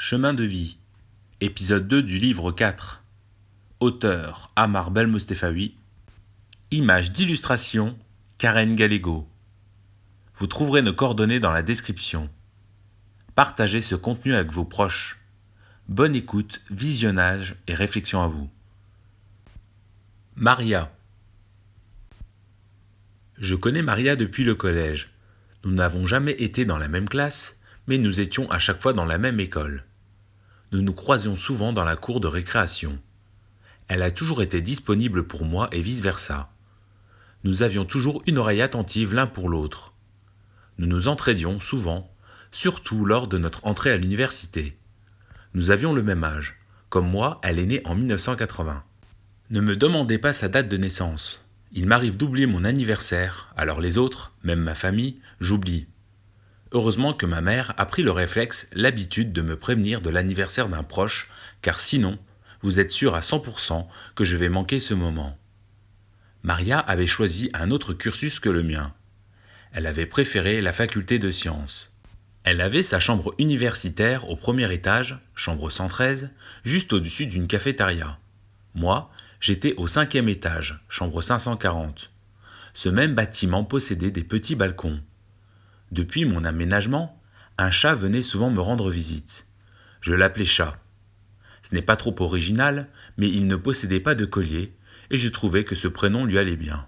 Chemin de vie, épisode 2 du livre 4. Auteur Amar Belmostefawi. Images d'illustration Karen Gallego. Vous trouverez nos coordonnées dans la description. Partagez ce contenu avec vos proches. Bonne écoute, visionnage et réflexion à vous. Maria. Je connais Maria depuis le collège. Nous n'avons jamais été dans la même classe, mais nous étions à chaque fois dans la même école. Nous nous croisions souvent dans la cour de récréation. Elle a toujours été disponible pour moi et vice-versa. Nous avions toujours une oreille attentive l'un pour l'autre. Nous nous entraidions souvent, surtout lors de notre entrée à l'université. Nous avions le même âge. Comme moi, elle est née en 1980. Ne me demandez pas sa date de naissance. Il m'arrive d'oublier mon anniversaire, alors les autres, même ma famille, j'oublie. Heureusement que ma mère a pris le réflexe, l'habitude de me prévenir de l'anniversaire d'un proche, car sinon, vous êtes sûr à 100% que je vais manquer ce moment. Maria avait choisi un autre cursus que le mien. Elle avait préféré la faculté de sciences. Elle avait sa chambre universitaire au premier étage, chambre 113, juste au-dessus d'une cafétéria. Moi, j'étais au 5e étage, chambre 540. Ce même bâtiment possédait des petits balcons. Depuis mon aménagement, un chat venait souvent me rendre visite. Je l'appelais Chat. Ce n'est pas trop original, mais il ne possédait pas de collier, et je trouvais que ce prénom lui allait bien.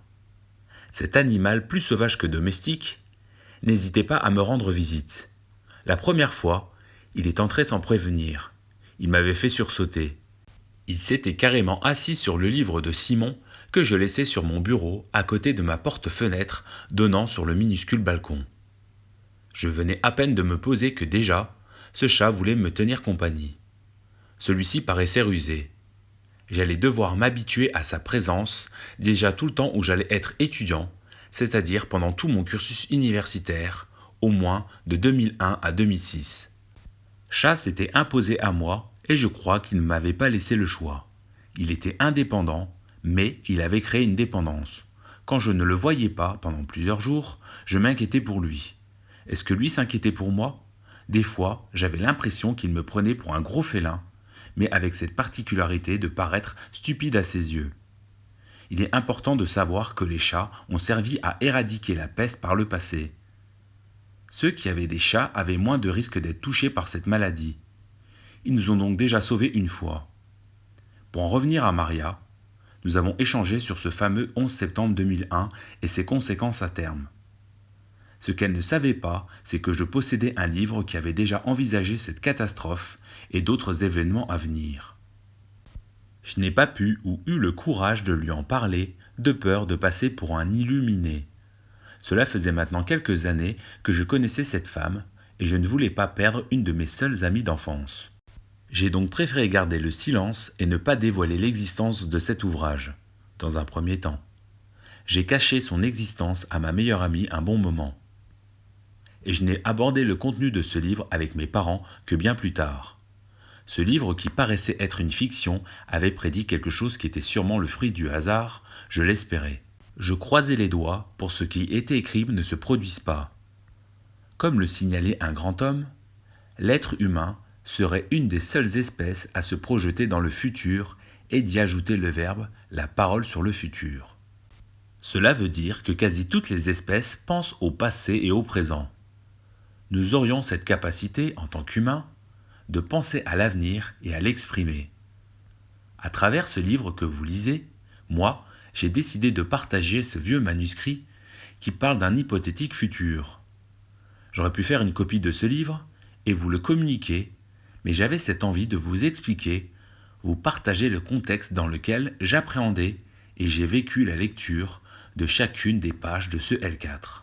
Cet animal, plus sauvage que domestique, n'hésitait pas à me rendre visite. La première fois, il est entré sans prévenir. Il m'avait fait sursauter. Il s'était carrément assis sur le livre de Simon que je laissais sur mon bureau à côté de ma porte-fenêtre donnant sur le minuscule balcon. Je venais à peine de me poser que déjà, ce chat voulait me tenir compagnie. Celui-ci paraissait rusé. J'allais devoir m'habituer à sa présence déjà tout le temps où j'allais être étudiant, c'est-à-dire pendant tout mon cursus universitaire, au moins de 2001 à 2006. Chat s'était imposé à moi et je crois qu'il ne m'avait pas laissé le choix. Il était indépendant, mais il avait créé une dépendance. Quand je ne le voyais pas pendant plusieurs jours, je m'inquiétais pour lui. Est-ce que lui s'inquiétait pour moi ? Des fois, j'avais l'impression qu'il me prenait pour un gros félin, mais avec cette particularité de paraître stupide à ses yeux. Il est important de savoir que les chats ont servi à éradiquer la peste par le passé. Ceux qui avaient des chats avaient moins de risques d'être touchés par cette maladie. Ils nous ont donc déjà sauvés une fois. Pour en revenir à Maria, nous avons échangé sur ce fameux 11 septembre 2001 et ses conséquences à terme. Ce qu'elle ne savait pas, c'est que je possédais un livre qui avait déjà envisagé cette catastrophe et d'autres événements à venir. Je n'ai pas pu ou eu le courage de lui en parler, de peur de passer pour un illuminé. Cela faisait maintenant quelques années que je connaissais cette femme, et je ne voulais pas perdre une de mes seules amies d'enfance. J'ai donc préféré garder le silence et ne pas dévoiler l'existence de cet ouvrage, dans un premier temps. J'ai caché son existence à ma meilleure amie un bon moment. Et je n'ai abordé le contenu de ce livre avec mes parents que bien plus tard. Ce livre qui paraissait être une fiction avait prédit quelque chose qui était sûrement le fruit du hasard, je l'espérais. Je croisais les doigts pour ce qui était écrit ne se produise pas. Comme le signalait un grand homme, l'être humain serait une des seules espèces à se projeter dans le futur et d'y ajouter le verbe, la parole sur le futur. Cela veut dire que quasi toutes les espèces pensent au passé et au présent. Nous aurions cette capacité, en tant qu'humains, de penser à l'avenir et à l'exprimer. À travers ce livre que vous lisez, moi, j'ai décidé de partager ce vieux manuscrit qui parle d'un hypothétique futur. J'aurais pu faire une copie de ce livre et vous le communiquer, mais j'avais cette envie de vous expliquer, vous partager le contexte dans lequel j'appréhendais et j'ai vécu la lecture de chacune des pages de ce L4.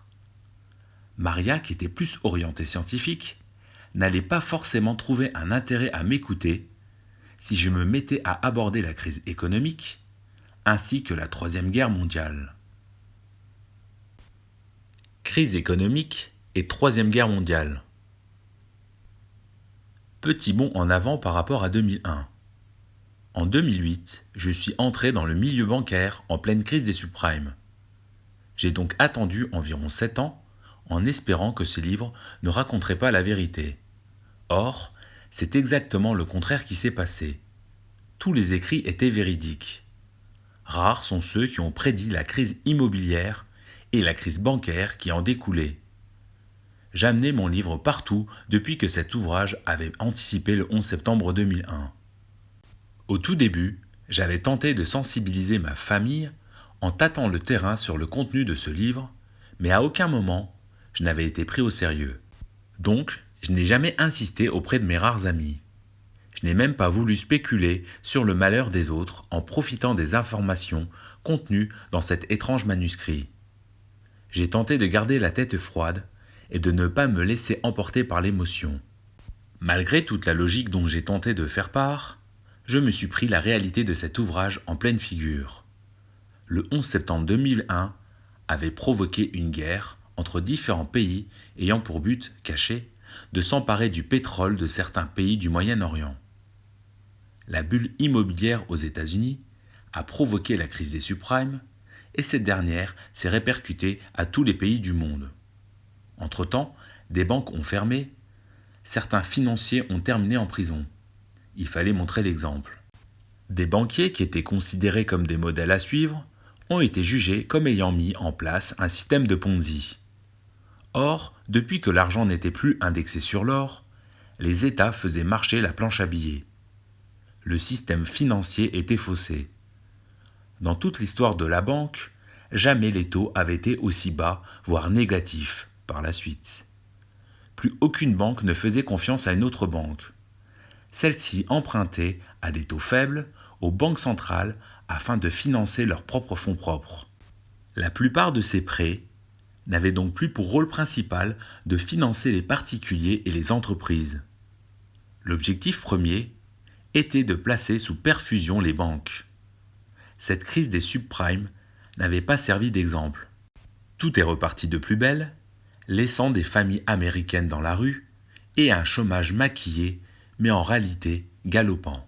Maria, qui était plus orientée scientifique, n'allait pas forcément trouver un intérêt à m'écouter si je me mettais à aborder la crise économique, ainsi que la Troisième Guerre mondiale. Crise économique et Troisième Guerre mondiale. Petit bond en avant par rapport à 2001. En 2008, je suis entré dans le milieu bancaire en pleine crise des subprimes. J'ai donc attendu environ 7 ans en espérant que ce livre ne raconterait pas la vérité. Or, C'est exactement le contraire qui s'est passé. Tous les écrits étaient véridiques. Rares sont ceux qui ont prédit la crise immobilière et la crise bancaire qui en découlait. J'amenais mon livre partout depuis que cet ouvrage avait anticipé le 11 septembre 2001. Au tout début, j'avais tenté de sensibiliser ma famille en tâtant le terrain sur le contenu de ce livre, mais à aucun moment je n'avais été pris au sérieux. Donc, je n'ai jamais insisté auprès de mes rares amis. Je n'ai même pas voulu spéculer sur le malheur des autres en profitant des informations contenues dans cet étrange manuscrit. J'ai tenté de garder la tête froide et de ne pas me laisser emporter par l'émotion. Malgré toute la logique dont j'ai tenté de faire part, je me suis pris la réalité de cet ouvrage en pleine figure. Le 11 septembre 2001 avait provoqué une guerre entre différents pays ayant pour but caché de s'emparer du pétrole de certains pays du Moyen-Orient. La bulle immobilière aux États-Unis a provoqué la crise des subprimes et cette dernière s'est répercutée à tous les pays du monde. Entre-temps, des banques ont fermé, certains financiers ont terminé en prison. Il fallait montrer l'exemple. Des banquiers qui étaient considérés comme des modèles à suivre ont été jugés comme ayant mis en place un système de Ponzi. Or, depuis que l'argent n'était plus indexé sur l'or, les États faisaient marcher la planche à billets. Le système financier était faussé. Dans toute l'histoire de la banque, jamais les taux avaient été aussi bas, voire négatifs, par la suite. Plus aucune banque ne faisait confiance à une autre banque. Celles-ci empruntaient à des taux faibles aux banques centrales afin de financer leurs propres fonds propres. La plupart de ces prêts n'avaient donc plus pour rôle principal de financer les particuliers et les entreprises. L'objectif premier était de placer sous perfusion les banques. Cette crise des subprimes n'avait pas servi d'exemple. Tout est reparti de plus belle, laissant des familles américaines dans la rue et un chômage maquillé, mais en réalité galopant.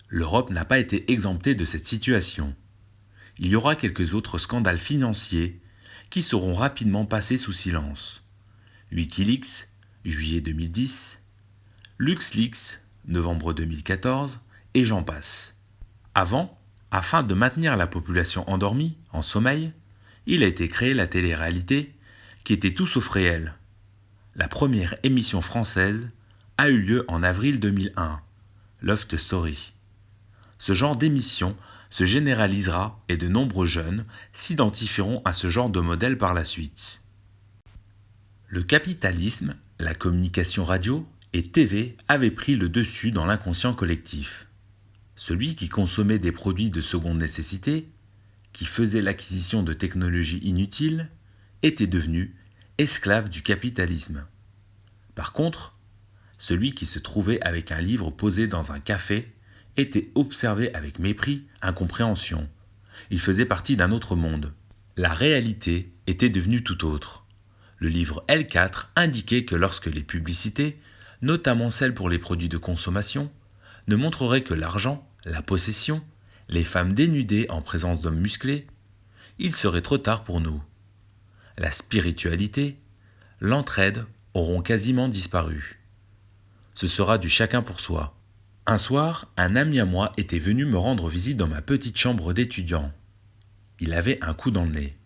L'Europe n'a pas été exemptée de cette situation. Il y aura quelques autres scandales financiers qui seront rapidement passés sous silence. Wikileaks, juillet 2010, LuxLeaks, novembre 2014, et j'en passe. Avant, afin de maintenir la population endormie, en sommeil, il a été créé la télé-réalité qui était tout sauf réelle. La première émission française a eu lieu en avril 2001, Loft Story. Ce genre d'émission se généralisera et de nombreux jeunes s'identifieront à ce genre de modèle par la suite. Le capitalisme, la communication radio et TV avaient pris le dessus dans l'inconscient collectif. Celui qui consommait des produits de seconde nécessité, qui faisait l'acquisition de technologies inutiles, était devenu esclave du capitalisme. Par contre, celui qui se trouvait avec un livre posé dans un café était observé avec mépris, incompréhension. Il faisait partie d'un autre monde. La réalité était devenue tout autre. Le livre L4 indiquait que lorsque les publicités, notamment celles pour les produits de consommation, ne montreraient que l'argent, la possession, les femmes dénudées en présence d'hommes musclés, il serait trop tard pour nous. La spiritualité, l'entraide auront quasiment disparu. Ce sera du chacun pour soi. Un soir, un ami à moi était venu me rendre visite dans ma petite chambre d'étudiant. Il avait un coup dans le nez.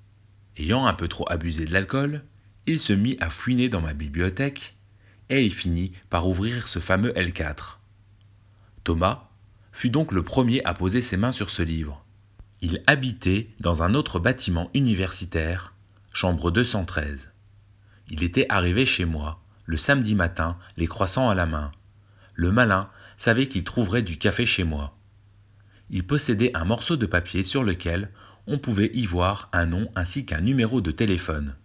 Ayant un peu trop abusé de l'alcool, il se mit à fouiner dans ma bibliothèque et il finit par ouvrir ce fameux L4. Thomas fut donc le premier à poser ses mains sur ce livre. Il habitait dans un autre bâtiment universitaire, chambre 213. Il était arrivé chez moi, le samedi matin, les croissants à la main. Le malin savait qu'il trouverait du café chez moi. Il possédait un morceau de papier sur lequel on pouvait y voir un nom ainsi qu'un numéro de téléphone.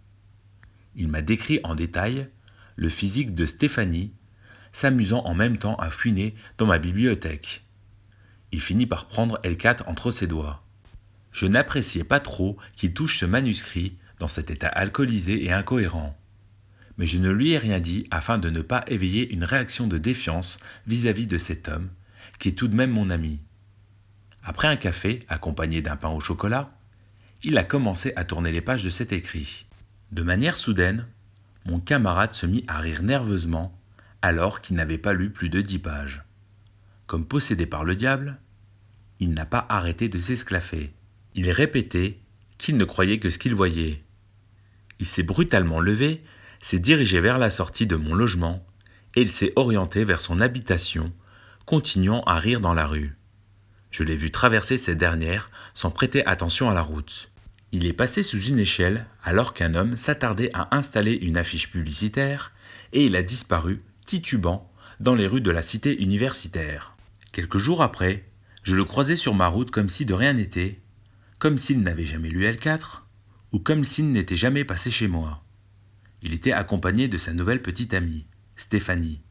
Il m'a décrit en détail le physique de Stéphanie, s'amusant en même temps à fouiner dans ma bibliothèque. Il finit par prendre L4 entre ses doigts. Je n'appréciais pas trop qu'il touche ce manuscrit dans cet état alcoolisé et incohérent. Mais je ne lui ai rien dit afin de ne pas éveiller une réaction de défiance vis-à-vis de cet homme, qui est tout de même mon ami. Après un café, accompagné d'un pain au chocolat, il a commencé à tourner les pages de cet écrit. De manière soudaine, mon camarade se mit à rire nerveusement, alors qu'il n'avait pas lu plus de 10 pages. Comme possédé par le diable, il n'a pas arrêté de s'esclaffer. Il répétait qu'il ne croyait que ce qu'il voyait. Il s'est brutalement levé, s'est dirigé vers la sortie de mon logement, et il s'est orienté vers son habitation, continuant à rire dans la rue. Je l'ai vu traverser cette dernière sans prêter attention à la route. Il est passé sous une échelle alors qu'un homme s'attardait à installer une affiche publicitaire et il a disparu, titubant, dans les rues de la cité universitaire. Quelques jours après, je le croisais sur ma route comme si de rien n'était, comme s'il n'avait jamais lu L4, ou comme s'il n'était jamais passé chez moi. Il était accompagné de sa nouvelle petite amie, Stéphanie.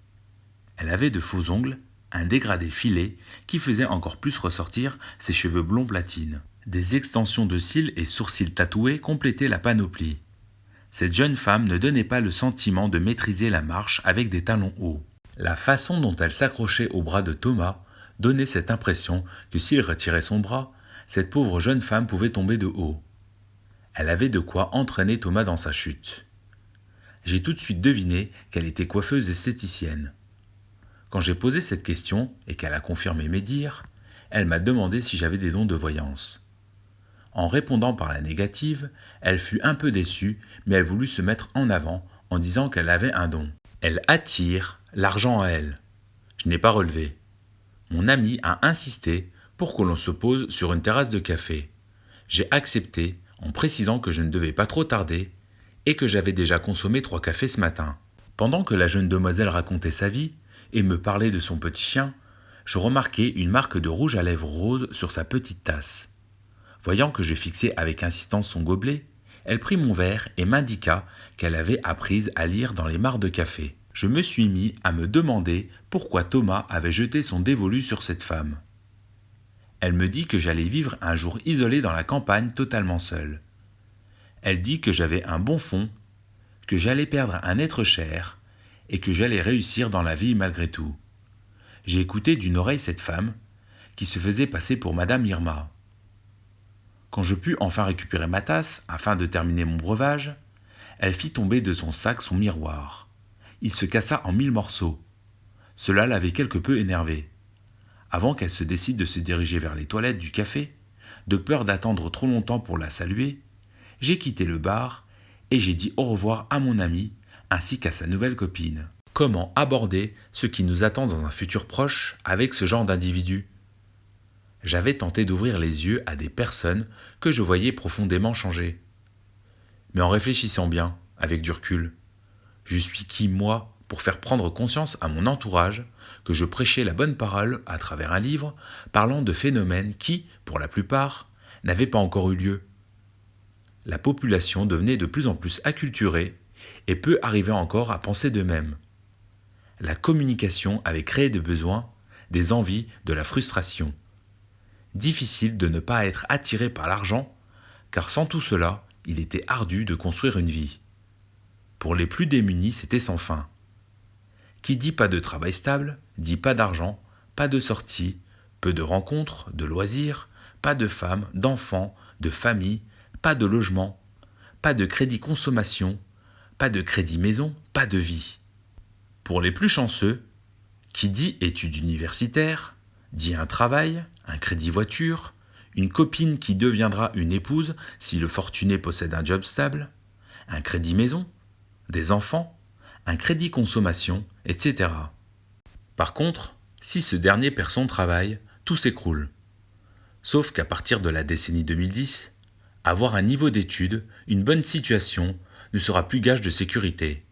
Elle avait de faux ongles, un dégradé filé qui faisait encore plus ressortir ses cheveux blonds platine. Des extensions de cils et sourcils tatoués complétaient la panoplie. Cette jeune femme ne donnait pas le sentiment de maîtriser la marche avec des talons hauts. La façon dont elle s'accrochait au bras de Thomas donnait cette impression que s'il retirait son bras, cette pauvre jeune femme pouvait tomber de haut. Elle avait de quoi entraîner Thomas dans sa chute. J'ai tout de suite deviné qu'elle était coiffeuse esthéticienne. Quand j'ai posé cette question et qu'elle a confirmé mes dires, elle m'a demandé si j'avais des dons de voyance. En répondant par la négative, elle fut un peu déçue, mais elle voulut se mettre en avant en disant qu'elle avait un don. Elle attire l'argent à elle. Je n'ai pas relevé. Mon ami a insisté pour que l'on se pose sur une terrasse de café. J'ai accepté en précisant que je ne devais pas trop tarder et que j'avais déjà consommé 3 cafés ce matin. Pendant que la jeune demoiselle racontait sa vie et me parlait de son petit chien, je remarquai une marque de rouge à lèvres rose sur sa petite tasse. Voyant que je fixais avec insistance son gobelet, elle prit mon verre et m'indiqua qu'elle avait appris à lire dans les mares de café. Je me suis mis à me demander pourquoi Thomas avait jeté son dévolu sur cette femme. Elle me dit que j'allais vivre un jour isolé dans la campagne totalement seul. Elle dit que j'avais un bon fond, que j'allais perdre un être cher et que j'allais réussir dans la vie malgré tout. J'ai écouté d'une oreille cette femme qui se faisait passer pour Madame Irma. Quand je pus enfin récupérer ma tasse afin de terminer mon breuvage, elle fit tomber de son sac son miroir. Il se cassa en 1000 morceaux. Cela l'avait quelque peu énervée. Avant qu'elle se décide de se diriger vers les toilettes du café, de peur d'attendre trop longtemps pour la saluer, j'ai quitté le bar et j'ai dit au revoir à mon ami ainsi qu'à sa nouvelle copine. Comment aborder ce qui nous attend dans un futur proche avec ce genre d'individu ? J'avais tenté d'ouvrir les yeux à des personnes que je voyais profondément changer. Mais en réfléchissant bien, avec du recul, je suis qui, moi, pour faire prendre conscience à mon entourage que je prêchais la bonne parole à travers un livre parlant de phénomènes qui, pour la plupart, n'avaient pas encore eu lieu. La population devenait de plus en plus acculturée et peu arrivait encore à penser d'eux-mêmes. La communication avait créé des besoins, des envies, de la frustration. Difficile de ne pas être attiré par l'argent, car sans tout cela, il était ardu de construire une vie. Pour les plus démunis, c'était sans fin. Qui dit pas de travail stable, dit pas d'argent, pas de sorties, peu de rencontres, de loisirs, pas de femmes, d'enfants, de famille, pas de logement, pas de crédit consommation, pas de crédit maison, pas de vie. Pour les plus chanceux, qui dit études universitaires, dit un travail, un crédit voiture, une copine qui deviendra une épouse si le fortuné possède un job stable, un crédit maison, des enfants, un crédit consommation, etc. Par contre, si ce dernier perd son travail, tout s'écroule. Sauf qu'à partir de la décennie 2010, avoir un niveau d'études, une bonne situation, ne sera plus gage de sécurité.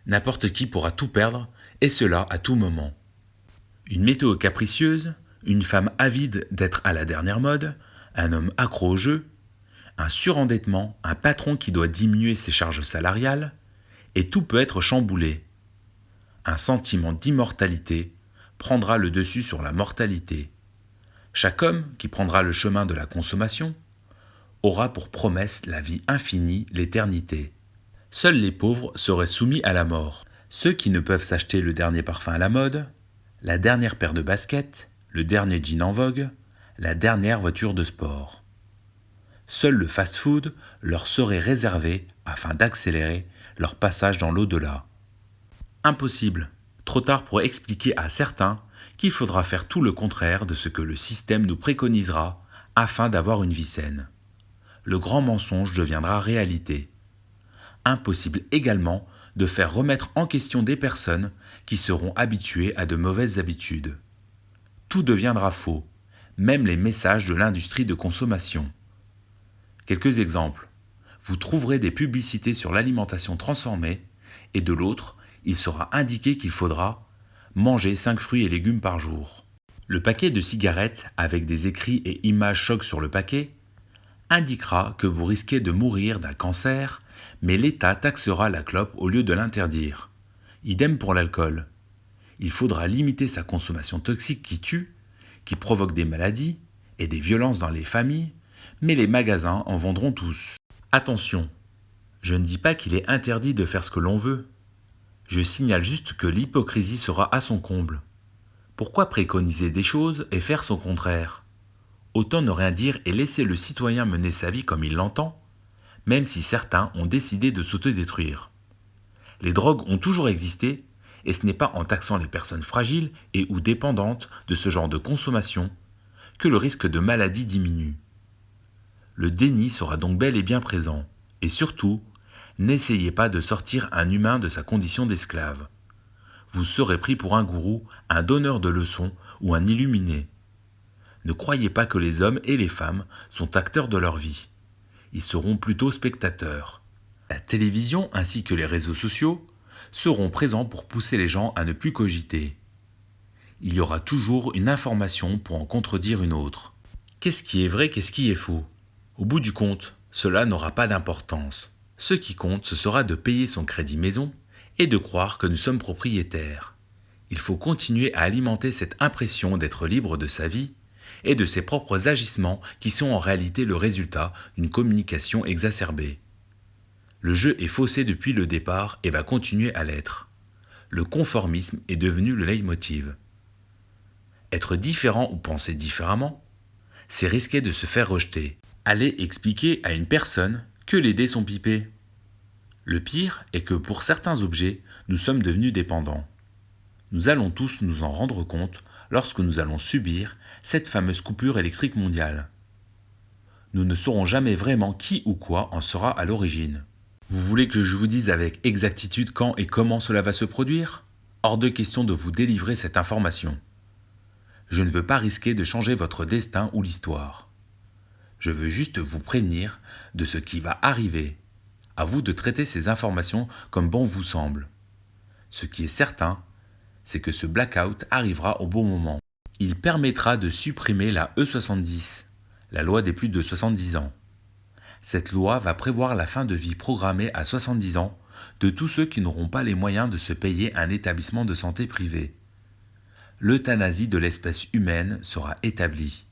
N'importe qui pourra tout perdre, et cela à tout moment. Une météo capricieuse, une femme avide d'être à la dernière mode, un homme accro au jeu, un surendettement, un patron qui doit diminuer ses charges salariales, et tout peut être chamboulé. Un sentiment d'immortalité prendra le dessus sur la mortalité. Chaque homme qui prendra le chemin de la consommation aura pour promesse la vie infinie, l'éternité. Seuls les pauvres seraient soumis à la mort. Ceux qui ne peuvent s'acheter le dernier parfum à la mode, la dernière paire de baskets, le dernier jean en vogue, la dernière voiture de sport. Seul le fast-food leur serait réservé afin d'accélérer leur passage dans l'au-delà. Impossible, Trop tard pour expliquer à certains qu'il faudra faire tout le contraire de ce que le système nous préconisera afin d'avoir une vie saine. Le grand mensonge deviendra réalité. Impossible également de faire remettre en question des personnes qui seront habituées à de mauvaises habitudes. Tout deviendra faux, même les messages de l'industrie de consommation. Quelques exemples. Vous trouverez des publicités sur l'alimentation transformée et de l'autre, il sera indiqué qu'il faudra manger 5 fruits et légumes par jour. Le paquet de cigarettes avec des écrits et images chocs sur le paquet indiquera que vous risquez de mourir d'un cancer, mais l'État taxera la clope au lieu de l'interdire. Idem pour l'alcool. Il faudra limiter sa consommation toxique qui tue, qui provoque des maladies et des violences dans les familles, mais les magasins en vendront tous. Attention, je ne dis pas qu'il est interdit de faire ce que l'on veut. Je signale juste que l'hypocrisie sera à son comble. Pourquoi préconiser des choses et faire son contraire ? Autant ne rien dire et laisser le citoyen mener sa vie comme il l'entend, même si certains ont décidé de s'autodétruire. Les drogues ont toujours existé, et ce n'est pas en taxant les personnes fragiles et ou dépendantes de ce genre de consommation que le risque de maladie diminue. Le déni sera donc bel et bien présent, et surtout, n'essayez pas de sortir un humain de sa condition d'esclave. Vous serez pris pour un gourou, un donneur de leçons ou un illuminé. Ne croyez pas que les hommes et les femmes sont acteurs de leur vie. Ils seront plutôt spectateurs. La télévision ainsi que les réseaux sociaux seront présents pour pousser les gens à ne plus cogiter. Il y aura toujours une information pour en contredire une autre. Qu'est-ce qui est vrai, qu'est-ce qui est faux ? Au bout du compte, cela n'aura pas d'importance. Ce qui compte, ce sera de payer son crédit maison et de croire que nous sommes propriétaires. Il faut continuer à alimenter cette impression d'être libre de sa vie et de ses propres agissements qui sont en réalité le résultat d'une communication exacerbée. Le jeu est faussé depuis le départ et va continuer à l'être. Le conformisme est devenu le leitmotiv. Être différent ou penser différemment, c'est risquer de se faire rejeter. Allez expliquer à une personne que les dés sont pipés. Le pire est que pour certains objets, nous sommes devenus dépendants. Nous allons tous nous en rendre compte lorsque nous allons subir cette fameuse coupure électrique mondiale. Nous ne saurons jamais vraiment qui ou quoi en sera à l'origine. Vous voulez que je vous dise avec exactitude quand et comment cela va se produire ? Hors de question de vous délivrer cette information. Je ne veux pas risquer de changer votre destin ou l'histoire. Je veux juste vous prévenir de ce qui va arriver. À vous de traiter ces informations comme bon vous semble. Ce qui est certain, c'est que ce blackout arrivera au bon moment. Il permettra de supprimer la E70, la loi des plus de 70 ans. Cette loi va prévoir la fin de vie programmée à 70 ans de tous ceux qui n'auront pas les moyens de se payer un établissement de santé privé. L'euthanasie de l'espèce humaine sera établie.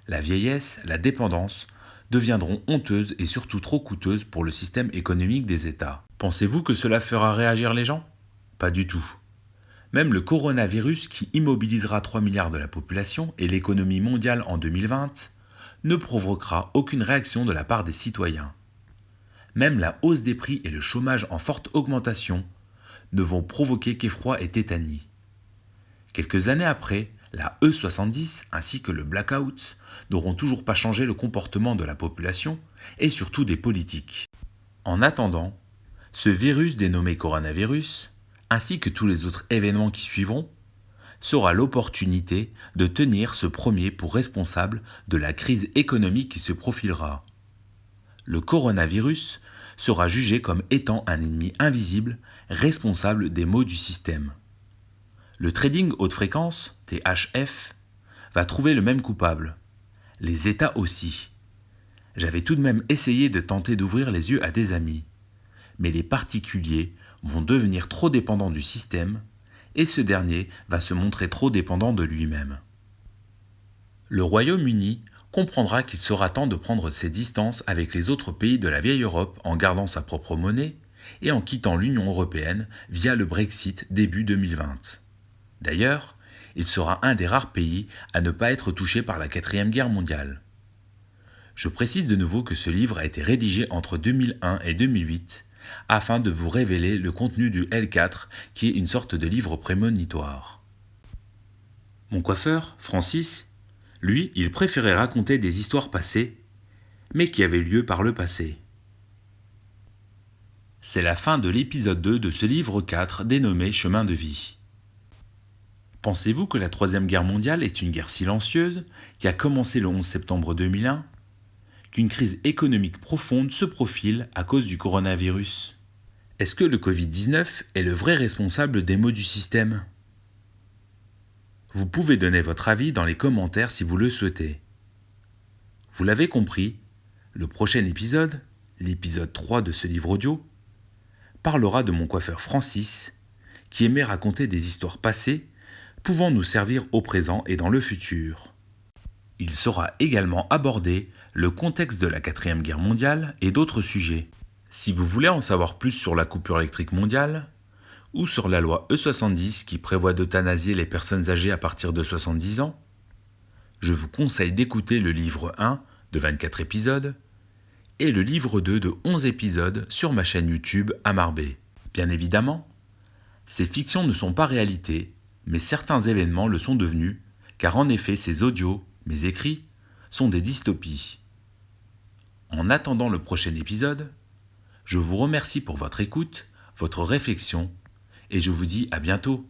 La vieillesse, la dépendance deviendront honteuses et surtout trop coûteuses pour le système économique des États. Pensez-vous que cela fera réagir les gens ? Pas du tout. Même le coronavirus qui immobilisera 3 milliards de la population et l'économie mondiale en 2020 ne provoquera aucune réaction de la part des citoyens. Même la hausse des prix et le chômage en forte augmentation ne vont provoquer qu'effroi et tétanie. Quelques années après, la E70 ainsi que le blackout n'auront toujours pas changé le comportement de la population et surtout des politiques. En attendant, ce virus dénommé coronavirus, ainsi que tous les autres événements qui suivront, sera l'opportunité de tenir ce premier pour responsable de la crise économique qui se profilera. Le coronavirus sera jugé comme étant un ennemi invisible, responsable des maux du système. Le trading haute fréquence, THF, va trouver le même coupable. Les États aussi. J'avais tout de même essayé de tenter d'ouvrir les yeux à des amis. Mais les particuliers vont devenir trop dépendants du système et ce dernier va se montrer trop dépendant de lui-même. Le Royaume-Uni comprendra qu'il sera temps de prendre ses distances avec les autres pays de la vieille Europe en gardant sa propre monnaie et en quittant l'Union européenne via le Brexit début 2020. D'ailleurs, il sera un des rares pays à ne pas être touché par la 4e guerre mondiale. Je précise de nouveau que ce livre a été rédigé entre 2001 et 2008 afin de vous révéler le contenu du L4, qui est une sorte de livre prémonitoire. Mon coiffeur, Francis, lui, il préférait raconter des histoires passées, mais qui avaient lieu par le passé. C'est la fin de l'épisode 2 de ce livre 4 dénommé Chemin de vie. Pensez-vous que la Troisième Guerre mondiale est une guerre silencieuse qui a commencé le 11 septembre 2001, qu'une crise économique profonde se profile à cause du coronavirus? Est-ce que le Covid-19 est le vrai responsable des maux du système? Vous pouvez donner votre avis dans les commentaires si vous le souhaitez. Vous l'avez compris, le prochain épisode, l'épisode 3 de ce livre audio, parlera de mon coiffeur Francis, qui aimait raconter des histoires passées pouvant nous servir au présent et dans le futur. Il saura également aborder le contexte de la 4e Guerre mondiale et d'autres sujets. Si vous voulez en savoir plus sur la coupure électrique mondiale, ou sur la loi E70 qui prévoit d'euthanasier les personnes âgées à partir de 70 ans, je vous conseille d'écouter le livre 1 de 24 épisodes et le livre 2 de 11 épisodes sur ma chaîne YouTube Amarbé. Bien évidemment, ces fictions ne sont pas réalités, mais certains événements le sont devenus, car en effet ces audios, mes écrits, sont des dystopies. En attendant le prochain épisode, je vous remercie pour votre écoute, votre réflexion, et je vous dis à bientôt.